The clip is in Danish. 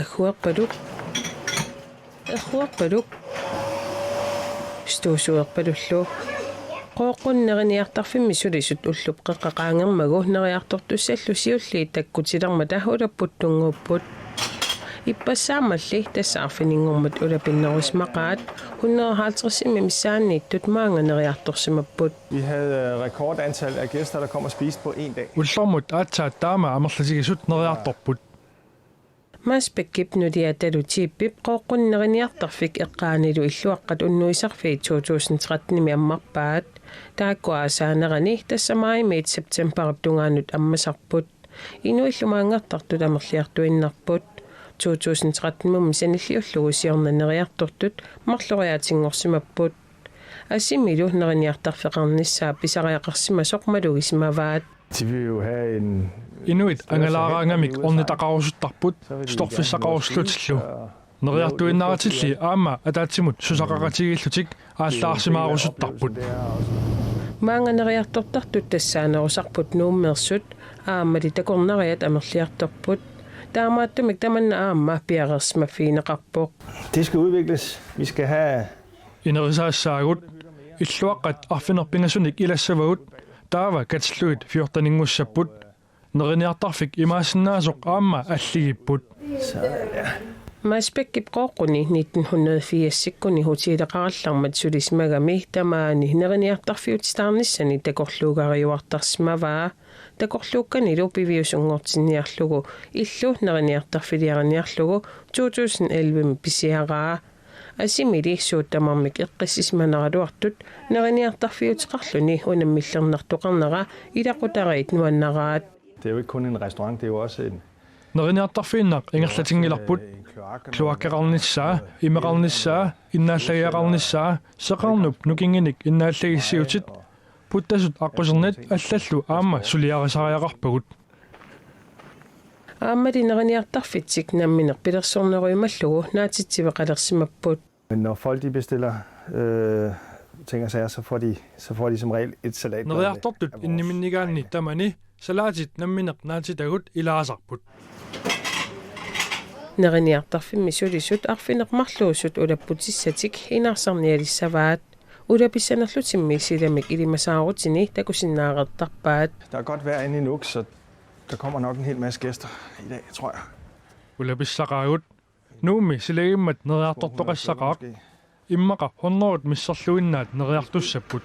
аггуерпалук аггуерпалук стуусуерпалуллу qooqqunneriniartarfimmi sulisut ullup qeqqaqaangermagu neriartortussаллу сиулли таккутилерма таахулаппут иппассаамалли тассаарфинингормат улапиннерусмақаат 150 миссааннииттут маанганериарторсимаппут. Vi havde rekordantal af gæster, der kom og spiste på en dag. Ullormut aatsaat taama amerlasigisut neriartorput. Maaspakipnudiatalutiippip qooqqunneriniartarfik eqqaanilu illuaqqat unnuisarfii 2013 ammarpaat taakkuasaanerani tassamaimiit septemberip tungaanut ammasarput inuillumaangertartut amerliartuinnarput 2013 sanilliullugu siornaneriartortut marloriaatingorsimapput assimilu neriniartarfeqarnissaa pisariaqarsima soqmalugismavaat. De vil jo have en... Inuit angalaaraangamik ornitaqarusuttarput storfissaqaruslutillu neriartuinnaaratilli aama ataatsimut susaqaqatigillutik aallarsimaarusuttarput. Maanganeriartortartut tassaanerusarput nuummersut aamali takornariat amerliartorput taamaattumik tamanna aamma piarersmaffiineqarpoq. Det skal udvikles. Vi skal have... Inerisaasaagut illuaqqat arfinerpingasunik ilassavagut taava katsilluit 14-ingussapput neriniartarfik imaasinnaasuq aamma alligipput. Maaspakip qooqquni 1984-sikkuni hutiileqarallarmat sulismagami tamaani neriniartarfiutistaarnissani takorluugariuartarsmavaa takorluukkanilu piviusungortinniarlugu illu neriniartarfiliarniarlugu 2011 pisiaraa asimili suuttamarmik eqqissismaneraluartut neriniartarfiutiqarluni unammillernertoqarnera ilaqutariit nuannaraat. Det er jo ikke kun en restaurant, det er jo også en... Neriniartarfiinneq ingerlatingilarput kluakkaqarnissaa imeqarnissaa innaallagiaqarnissaa seqarnup nukinginik innaallagissiutit puttasut aqqusernat allallu aamma suliarisariaqarpagut. Aamali neriniartarfitsik nammineq pilersorneruimallugu naatitsiveqalersimapput. Men når folk de bestiller ting og sager, så får de som regel et salat. Neriartortut inniminnigaanni tamani salaatit nammineq naatitagut ilaasarput. Neriniartarfimmi sulisut arfineqmarluusut ulapputissaatik inaarsarnialissavaat ulapissanerlutimmi silamik ilimasaarutini takusinnaareertarpaat. Der er godt vejr inde i Nuuk, så der kommer nok en hel masse gæster i dag, tror jeg. Ulapissaqaagut nuumi silagiimmat neriartortoqassaqaaq immaqa 100 misserluinnaat neriartussapput.